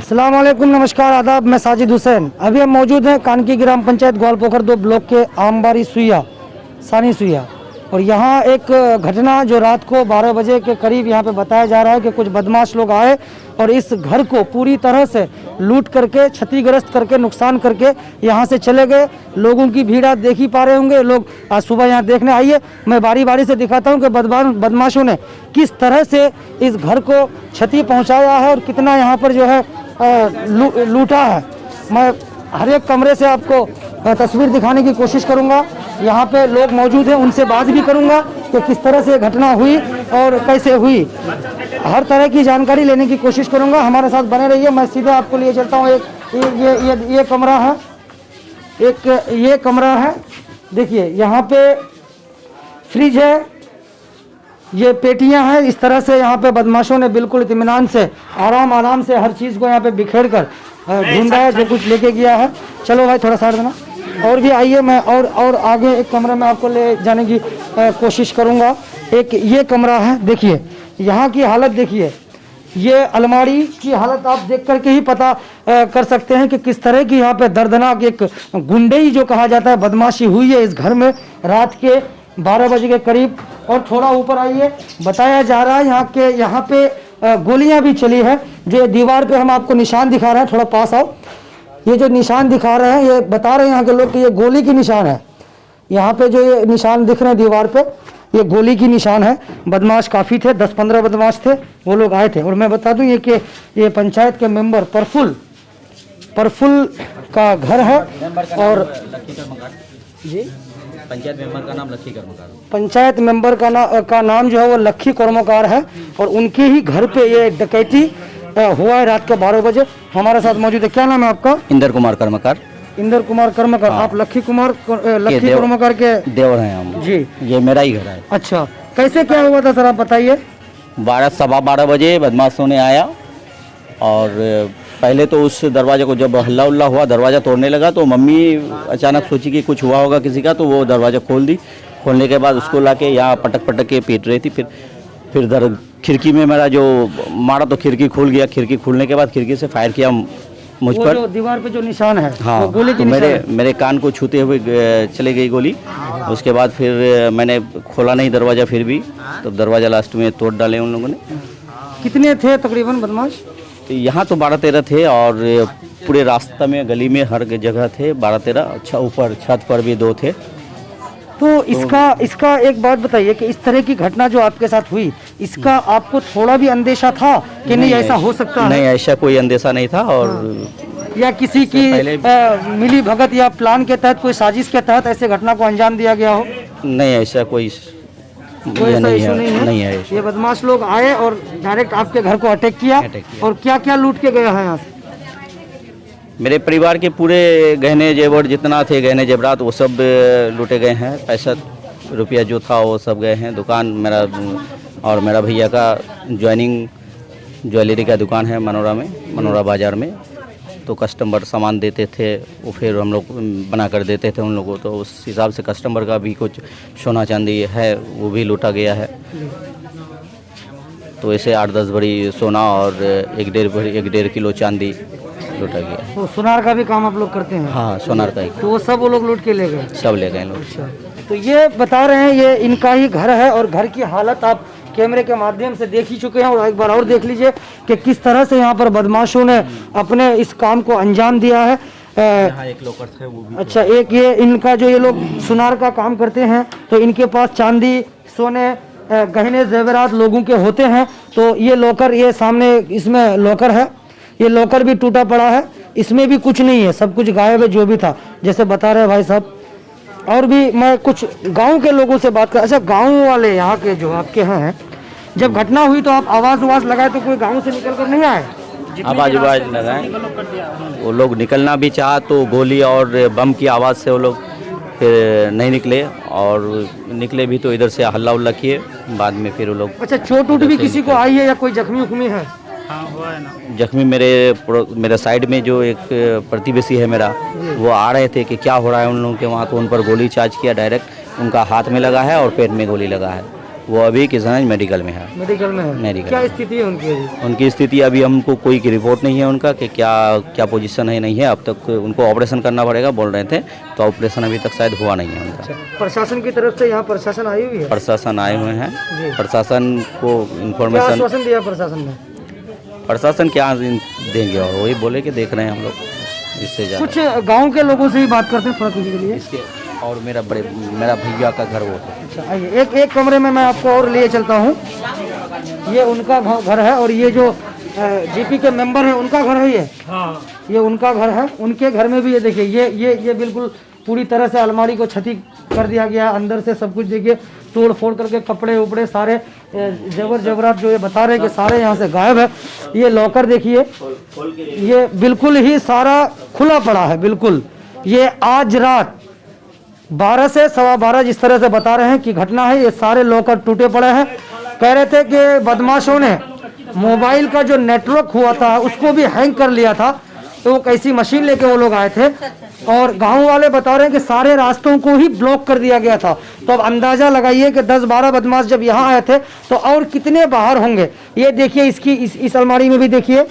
अस्सलाम वालेकुम, नमस्कार, आदाब। मैं साजिद हुसैन। अभी हम मौजूद हैं कानकी ग्राम पंचायत ग्वालपोखर 2 ब्लॉक के आमबारी सुइया सानी सुइया, और यहाँ एक घटना जो रात को 12 बजे के करीब यहाँ पे बताया जा रहा है कि कुछ बदमाश लोग आए और इस घर को पूरी तरह से लूट करके, क्षतिग्रस्त करके, नुकसान करके यहाँ से चले गए। लोगों की भीड़ आप देख ही पा रहे होंगे, लोग आज सुबह यहाँ देखने आइए। मैं बारी बारी से दिखाता हूँ कि बदमाशों ने किस तरह से इस घर को क्षति पहुँचाया है और कितना यहाँ पर जो है लूटा है। मैं हर एक कमरे से आपको तस्वीर दिखाने की कोशिश करूंगा। यहाँ पे लोग मौजूद हैं, उनसे बात भी करूंगा कि किस तरह से घटना हुई और कैसे हुई। हर तरह की जानकारी लेने की कोशिश करूंगा, हमारे साथ बने रहिए। मैं सीधे आपको लिए चलता हूँ। ये कमरा है, एक ये कमरा है। देखिए यहाँ पे फ्रिज है, ये पेटियां हैं। इस तरह से यहाँ पे बदमाशों ने बिल्कुल इत्मीनान से, आराम से हर चीज़ को यहाँ पे बिखेर कर ढूंढा है, जो कुछ लेके गया है। चलो भाई थोड़ा साइड देना, और भी आइए। मैं और आगे एक कमरे में आपको ले जाने की कोशिश करूँगा। एक ये कमरा है, देखिए यहाँ की हालत देखिए। ये अलमारी की हालत आप देख करके ही पता कर सकते हैं कि किस तरह की यहाँ पे दर्दनाक एक गुंडेई जो कहा जाता है बदमाशी हुई है इस घर में रात के 12 बजे के करीब। और थोड़ा ऊपर आइए, बताया जा रहा है यहाँ पे गोलियां भी चली है। जो दीवार पे हम आपको निशान दिखा रहे हैं, थोड़ा पास आओ। ये जो निशान दिखा रहे हैं, ये बता रहे हैं यहाँ के लोग कि ये गोली की निशान है। यहाँ पे जो ये निशान दिख रहे हैं दीवार पे, ये गोली की निशान है। बदमाश काफ़ी थे, 10-15 बदमाश थे, वो लोग आए थे। और मैं बता दूं ये कि ये पंचायत के मेंबर प्रफुल्ल का घर है। और जी पंचायत मेंबर का नाम लक्की कर्मकार, पंचायत मेंबर का नाम जो है वो लक्की कर्मकार है। और उनके ही घर पे ये डकैती हुआ है रात के 12 बजे। हमारे साथ मौजूद है, क्या नाम है आपका? इंदर कुमार कर्मकार। इंदर कुमार कर्मकार। आप लक्की कर्मकार के देवर हैं हम जी। ये मेरा ही घर है। अच्छा, कैसे क्या हुआ था सर, आप बताइए। 12:15 बजे बदमाशों ने आया और पहले तो उस दरवाजे को जब हल्ला उल्ला हुआ, दरवाज़ा तोड़ने लगा, तो मम्मी अचानक सोची कि कुछ हुआ होगा किसी का, तो वो दरवाज़ा खोल दी। खोलने के बाद उसको लाके यहाँ पटक के पीट रही थी। फिर खिड़की में मेरा जो मारा तो खिड़की खुल गया। खिड़की खुलने के बाद खिड़की से फायर किया मुझ पर। जो दीवार पे जो निशान है, हाँ, वो गोली की तो निशान मेरे कान को छूते हुए चले गई गोली। उसके बाद फिर मैंने खोला नहीं दरवाज़ा, फिर भी तो दरवाज़ा लास्ट में तोड़ डाले उन लोगों ने। कितने थे तकरीबन बदमाश? तो यहाँ तो 12-13 थे और पूरे रास्ते में, गली में, हर जगह थे 12-13। अच्छा, ऊपर छत पर भी 2 थे। तो इसका एक बात बताइए कि इस तरह की घटना जो आपके साथ हुई, इसका आपको थोड़ा भी अंदेशा था कि नहीं ऐसा हो सकता है? नहीं, ऐसा कोई अंदेशा नहीं था। और या किसी की मिली भगत या प्लान के तहत, कोई साजिश के तहत ऐसे घटना को अंजाम दिया गया हो? नहीं, ऐसा कोई ऐसा इशू नहीं है। ये बदमाश लोग आए और डायरेक्ट आपके घर को अटैक किया। और क्या क्या लूट के गया है यहाँ से? मेरे परिवार के पूरे गहने जेवर जितना थे, गहने जेवरात, वो सब लूटे गए हैं। पैसा रुपया जो था वो सब गए हैं। दुकान मेरा और मेरा भैया का ज्वेलरी का दुकान है मनोरा बाज़ार में। तो कस्टमर सामान देते थे, वो फिर हम लोग बना कर देते थे उन लोगों, तो उस हिसाब से कस्टमर का भी कुछ सोना चांदी है वो भी लूटा गया है। तो ऐसे 8-10 भरी सोना और 1.5 किलो चांदी लूटा गया। तो सोनार का भी काम आप लोग करते हैं? हाँ, सोनार का ही। तो वो सब वो लोग लूट के ले गए? सब ले गए लोग। अच्छा, तो ये बता रहे हैं ये इनका ही घर है और घर की हालत आप कैमरे के माध्यम से देख ही चुके हैं। और एक बार और देख लीजिए कि किस तरह से यहाँ पर बदमाशों ने अपने इस काम को अंजाम दिया है। यहाँ एक लॉकर है वो भी। अच्छा, एक ये इनका जो ये लोग सुनार का काम करते हैं, तो इनके पास चांदी, सोने, गहने जेवरात लोगों के होते हैं। तो ये लॉकर, ये सामने इसमें लॉकर है, ये लॉकर भी टूटा पड़ा है, इसमें भी कुछ नहीं है, सब कुछ गायब है जो भी था, जैसे बता रहे भाई साहब। और भी मैं कुछ गांव के लोगों से बात कर। अच्छा, गांव वाले यहाँ के जो आपके हैं, जब घटना हुई तो आप आवाज़ लगाए तो कोई गांव से निकल कर नहीं आए? आवाज़ लगाए, वो लोग निकलना भी चाहा तो गोली और बम की आवाज़ से वो लोग फिर नहीं निकले। और निकले भी तो इधर से हल्ला उल्ला किए, बाद में फिर वो लोग। अच्छा, चोट उट भी किसी को आई है या कोई जख्मी उख्मी है? हाँ, हुआ है ना। जख्मी मेरे साइड में जो एक प्रतिवेशी है मेरा, वो आ रहे थे कि क्या हो रहा है उन लोगों के वहाँ, तो उन पर गोली चार्ज किया डायरेक्ट। उनका हाथ में लगा है और पेट में गोली लगा है। वो अभी किशनगंज मेडिकल में है। मेडिकल में है। मेडिकल क्या में। स्थिति है उनकी अभी? उनकी स्थिति अभी हमको कोई की रिपोर्ट नहीं है उनका कि क्या क्या पोजीशन है नहीं है। अब तक उनको ऑपरेशन करना पड़ेगा बोल रहे थे, तो ऑपरेशन अभी तक शायद हुआ नहीं है उनका। अच्छा, प्रशासन की तरफ से यहाँ प्रशासन आई हुई है? प्रशासन आए हुए जी। हैं, प्रशासन को क्या इन्फॉर्मेशन, आश्वासन दिया प्रशासन ने? प्रशासन क्या देंगे और वही बोले कि देख रहे हैं हम लोग, इससे ज़्यादा। कुछ गांव के लोगों से ही बात करते हैं थोड़ा किसी के लिए। इसके और मेरा भैया का घर वो है। अच्छा, आइए एक कमरे में मैं आपको और लिए चलता हूँ। ये उनका घर है और ये जो जीपी के मेंबर है उनका घर है ये। हाँ, ये उनका घर है। उनके घर में भी ये देखिए ये बिल्कुल पूरी तरह से अलमारी को क्षति कर दिया गया, अंदर से सब कुछ देखिए तोड़ फोड़ करके, कपड़े उपड़े सारे जेवर जेवरात जो ये बता रहे हैं कि सारे यहाँ से गायब है। ये लॉकर देखिए, ये बिल्कुल ही सारा खुला पड़ा है बिल्कुल। ये आज रात 12 से 12:15 जिस तरह से बता रहे हैं कि घटना है, ये सारे लॉकर टूटे पड़े हैं। कह रहे थे कि बदमाशों ने मोबाइल का जो नेटवर्क हुआ था उसको भी हैंग कर लिया था, तो वो कैसी मशीन लेके वो लोग आए थे। और गांव वाले बता रहे हैं कि सारे रास्तों को ही ब्लॉक कर दिया गया था। तो अब अंदाजा लगाइए कि 10-12 बदमाश जब यहाँ आए थे तो और कितने बाहर होंगे। ये देखिए इसकी इस अलमारी में भी देखिए,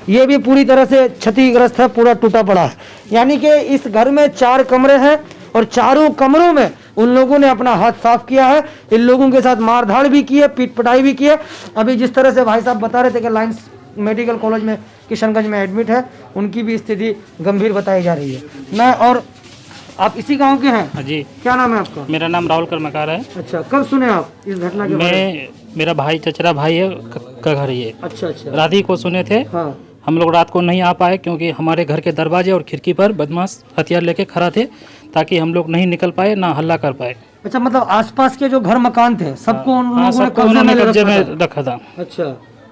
ये भी पूरी तरह से क्षतिग्रस्त है, पूरा टूटा पड़ा है। यानी कि इस घर में 4 कमरे हैं और चारों कमरों में उन लोगों ने अपना हाथ साफ किया है। इन लोगों के साथ मारधाड़ भी की है, पीट पिटाई भी की है। अभी जिस तरह से भाई साहब बता रहे थे कि लायंस मेडिकल कॉलेज में किशनगंज में एडमिट है, उनकी भी स्थिति गंभीर बताई जा रही है। मैं और आप इसी गांव के हैं? जी। क्या नाम है आपका? मेरा नाम राहुल कर्मकार है। अच्छा, कब सुने आप इस घटना के बारे में? मेरा भाई चचरा भाई है का घर ये। अच्छा अच्छा। रात ही को सुने थे। हाँ। हम लोग रात को नहीं आ पाए क्योंकि हमारे घर के दरवाजे और खिड़की पर बदमाश हथियार लेके खड़ा थे, ताकि हम लोग नहीं निकल पाए ना हल्ला कर पाए। अच्छा, मतलब आसपास के जो घर मकान थे सबको उन लोगों ने सबको कब्जे उन्होंने में कब्जे रखा में था? रखा था। अच्छा,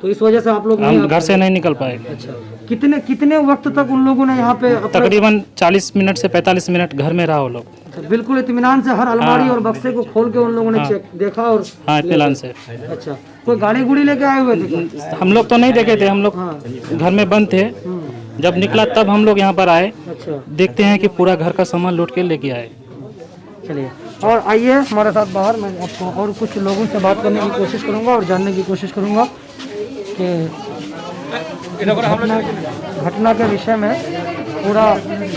तो इस वजह से आप लोग हम घर से नहीं निकल पाए। अच्छा, कितने वक्त तक उन लोगों ने यहाँ पे तकरीबन 40 मिनट से 45 मिनट घर में रहा वो लोग। अच्छा, बिल्कुल इत्मीनान से हर अलमारी और बक्से को खोल के उन लोगों ने चेक देखा और हाँ, इत्मीनान से। अच्छा, कोई गाड़ी गुड़ी लेके आए हुए थे? हम लोग तो नहीं देखे थे, हम लोग घर में बंद थे। जब निकला तब हम लोग यहाँ पर आए। अच्छा, देखते हैं कि पूरा घर का सामान लूट के लेके आए। चलिए और आइए हमारे साथ बाहर। मैं आपको और कुछ लोगों से बात करने की कोशिश करूंगा और जानने की कोशिश करूंगा कि घटना के विषय में।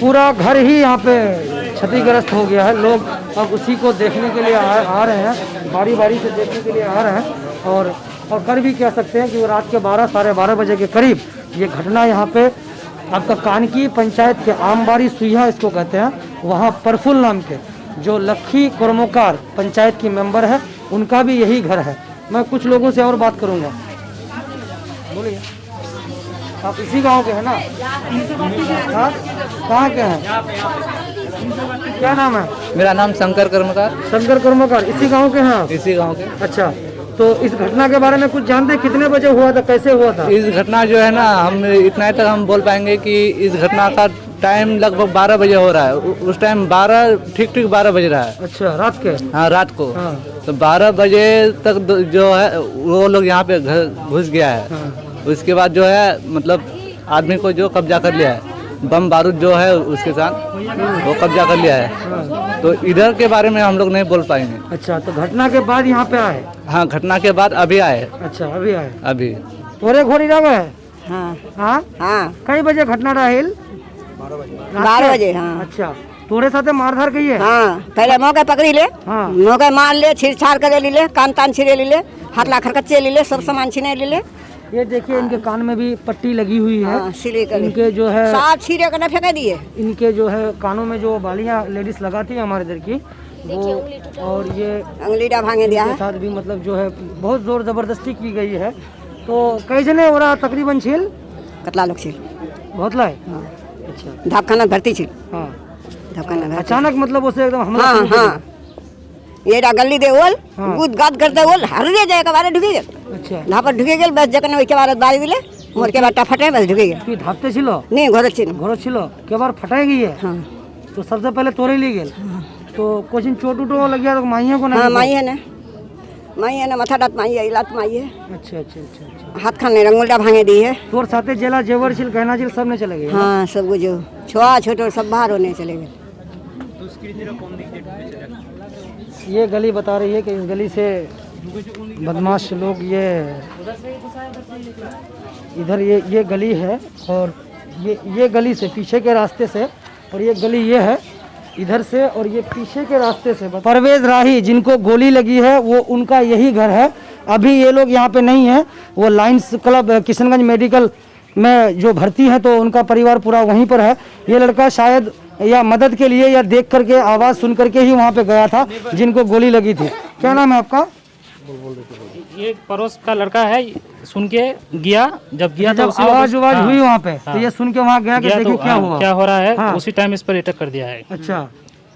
पूरा घर ही यहाँ पे क्षतिग्रस्त हो गया है। लोग अब उसी को देखने के लिए आ रहे हैं, बारी बारी से देखने के लिए आ रहे हैं। और कर भी कह सकते हैं कि वो रात के 12 साढ़े 12 बजे के करीब ये घटना यहाँ पे आपका कानकी पंचायत के आमबारी सुइया इसको कहते हैं, वहाँ परफुल नाम के जो लखी कर्मकार पंचायत की मेंबर है, उनका भी यही घर है। मैं कुछ लोगों से और बात करूँगा। बोलिए, आप इसी गांव के हैं ना? हाँ, कहाँ के हैं? क्या नाम है? मेरा नाम शंकर कर्मकार। शंकर कर्मकार, इसी गांव के हैं आप? इसी गांव के। अच्छा, तो इस घटना के बारे में कुछ जानते हैं? कितने बजे हुआ था, कैसे हुआ था? इस घटना जो है ना, हम इतना तक हम बोल पाएंगे कि इस घटना का टाइम लगभग 12 बजे हो रहा है। उस टाइम 12 ठीक 12 बज रहा है। अच्छा, रात के? हाँ, रात को। हाँ। तो 12 बजे तक जो है वो लोग यहाँ पे घर घुस गया है। हाँ। उसके बाद जो है मतलब आदमी को जो कब्जा कर लिया है, बम बारूद जो है उसके साथ वो कब्जा कर लिया है। हाँ। तो इधर के बारे में हम लोग नहीं बोल पाएंगे। अच्छा, तो घटना के बाद यहाँ पे आए? हाँ, घटना के बाद अभी आए। अच्छा, अभी आए। अभी तोरे घोड़ी रह गए? हाँ हाँ हाँ कई बजे घटना रहिल? 12 बजे। हाँ अच्छा, तोरे साथे मारधार कही है? हाँ, पहले मौके पकड़ी ले, हाँ। मौके मार ले, छीड़ कर ले, कान तान छिरे ले, हाथ ला खरकच्चे ले, सब सामान छीने ले। ये देखिए इनके कान में भी पट्टी लगी हुई है। हाँ, सिले कर इनके जो है साफ छीरे कर फेंक दिए। इनके जो है कानों में जो बालियां लेडीज लगाती है हमारे इधर की, वो और ये अंगलीडा भांगे दिया के है। साथ भी मतलब जो है बहुत जोर जबरदस्ती की गई है। तो कई जने हो रहा तकरीबन छील कतला लोग छिल। बहुत लाए? हाँ। अच्छा, धापखाना भर्ती छिल। हाँ। धापखाना भर्ती। अचानक मतलब उसे एकदम हमला हाँ शुरू कर हाँ, ये गली दे ओल गुद गाद करते ओल हर जाए के बारे ढुके गेल। दिया। अच्छा, यहाँ पर ढुके गेल बस जकन के बारे बारी दिले मोर के बाटा फटे बस ढुके गेल। তুই ধাপতে ছিল? नहीं घर छिन। ঘর ছিল কেবার फटाई गई है? हाँ तो सबसे पहले तोरे ले गेल। तो कुछ चोट उटो लग गया तो माइया को हाँ, नहीं? माई है ना, माई है ना, माथा डात माई है, इलात माई है। अच्छा अच्छा अच्छा अच्छा। हाथ खाने रंगुल्डा भांगे दी है। तोर साथे जेला जेवर छिल गहना छिल सब ने चले गए? हाँ, सब कुछ छोआ छोटो सब बाहर होने चले गए। ये गली बता रही है कि इस गली से बदमाश लोग ये इधर ये गली है और ये गली से पीछे के रास्ते से, और ये गली ये है इधर से, और ये पीछे के रास्ते से परवेज राही जिनको गोली लगी है वो उनका यही घर है। अभी ये लोग यहाँ पे नहीं है, वो लायंस क्लब किशनगंज मेडिकल में जो भर्ती है तो उनका परिवार पूरा वहीं पर है। ये लड़का शायद या मदद के लिए या देख करके आवाज़ सुन करके ही वहाँ पे गया था जिनको गोली लगी थी। क्या नाम है आपका? ये पड़ोस का लड़का है, सुन के गया, जब गया तो उसी आवाज हाँ, हुई वहाँ पे हाँ, तो ये सुन के वहाँ गया कि गया देखिए तो क्या हुआ, क्या हो रहा है, हाँ। उसी टाइम इस पर अटैक कर दिया है। अच्छा,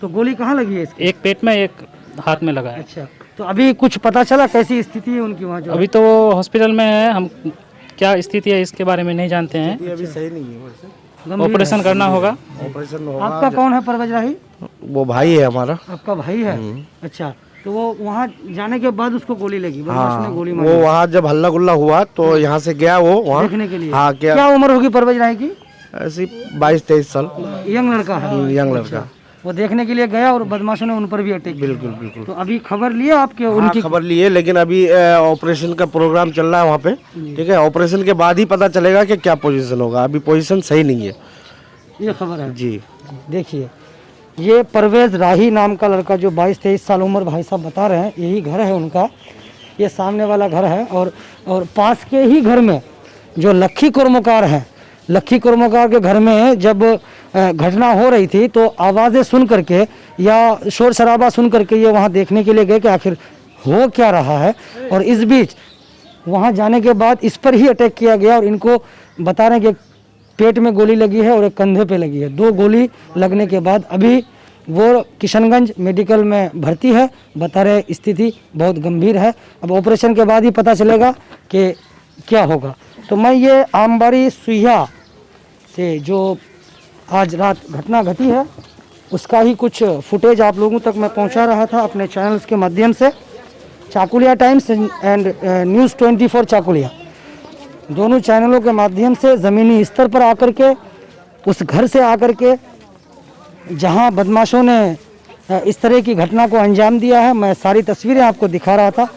तो गोली कहाँ लगी है इसकी? एक पेट में, एक हाथ में लगा है। अच्छा, तो अभी कुछ पता चला कैसी स्थिति है उनकी वहाँ? जो अभी तो वो हॉस्पिटल में है, हम क्या स्थिति है इसके बारे में नहीं जानते हैं। अभी सही नहीं है वैसे, ऑपरेशन करना होगा। ऑपरेशन होगा। आपका कौन है परवेज राही? वो भाई है हमारा। आपका भाई है? अच्छा, तो वो वहाँ जाने के बाद उसको गोली लगी, बदमाश ने गोली वो मारी वहाँ जब हल्ला गुल्ला हुआ तो यहाँ से गया वो वहाँ देखने के लिए। हाँ, क्या उम्र होगी परवेज राही की? ऐसी 22-23 साल यंग लड़का है, यंग लड़का। वो देखने के लिए गया और बदमाशों ने उन पर भी अटैक किया। बिल्कुल बिल्कुल। तो अभी खबर लिया आपके हाँ, उनकी? खबर लिए, लेकिन अभी ऑपरेशन का प्रोग्राम चल रहा है वहाँ पे, ठीक है। ऑपरेशन के बाद ही पता चलेगा कि क्या पोजीशन होगा, अभी पोजीशन सही नहीं है। ये खबर है जी। देखिए, ये परवेज राही नाम का लड़का जो 22-23 साल उम्र भाई साहब बता रहे हैं, यही घर है उनका, ये सामने वाला घर है। और पास के ही घर में जो लक्खी कुर्मकार हैं, लक्खी कुर्मकार के घर में जब घटना हो रही थी तो आवाज़ें सुन करके या शोर शराबा सुन करके ये वहाँ देखने के लिए गए कि आखिर हो क्या रहा है। और इस बीच वहाँ जाने के बाद इस पर ही अटैक किया गया और इनको बता रहे हैं कि पेट में गोली लगी है और एक कंधे पे लगी है। 2 गोली लगने के बाद अभी वो किशनगंज मेडिकल में भर्ती है। बता रहे स्थिति बहुत गंभीर है, अब ऑपरेशन के बाद ही पता चलेगा कि क्या होगा। तो मैं ये आमबारी सुइया से जो आज रात घटना घटी है उसका ही कुछ फुटेज आप लोगों तक मैं पहुंचा रहा था अपने चैनल्स के माध्यम से। Chakulia times and news 24 Chakulia, दोनों चैनलों के माध्यम से ज़मीनी स्तर पर आकर के उस घर से आकर के जहां बदमाशों ने इस तरह की घटना को अंजाम दिया है, मैं सारी तस्वीरें आपको दिखा रहा था।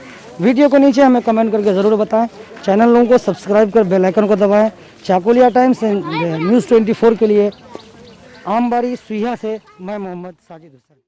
वीडियो को नीचे हमें कमेंट करके ज़रूर बताएं, चैनलों को सब्सक्राइब कर बेल आइकन को दबाएं। चाकुलिया टाइम्स एंड न्यूज़ 24 के लिए आमबारी सुइया से मैं मोहम्मद साजिद हुसैन।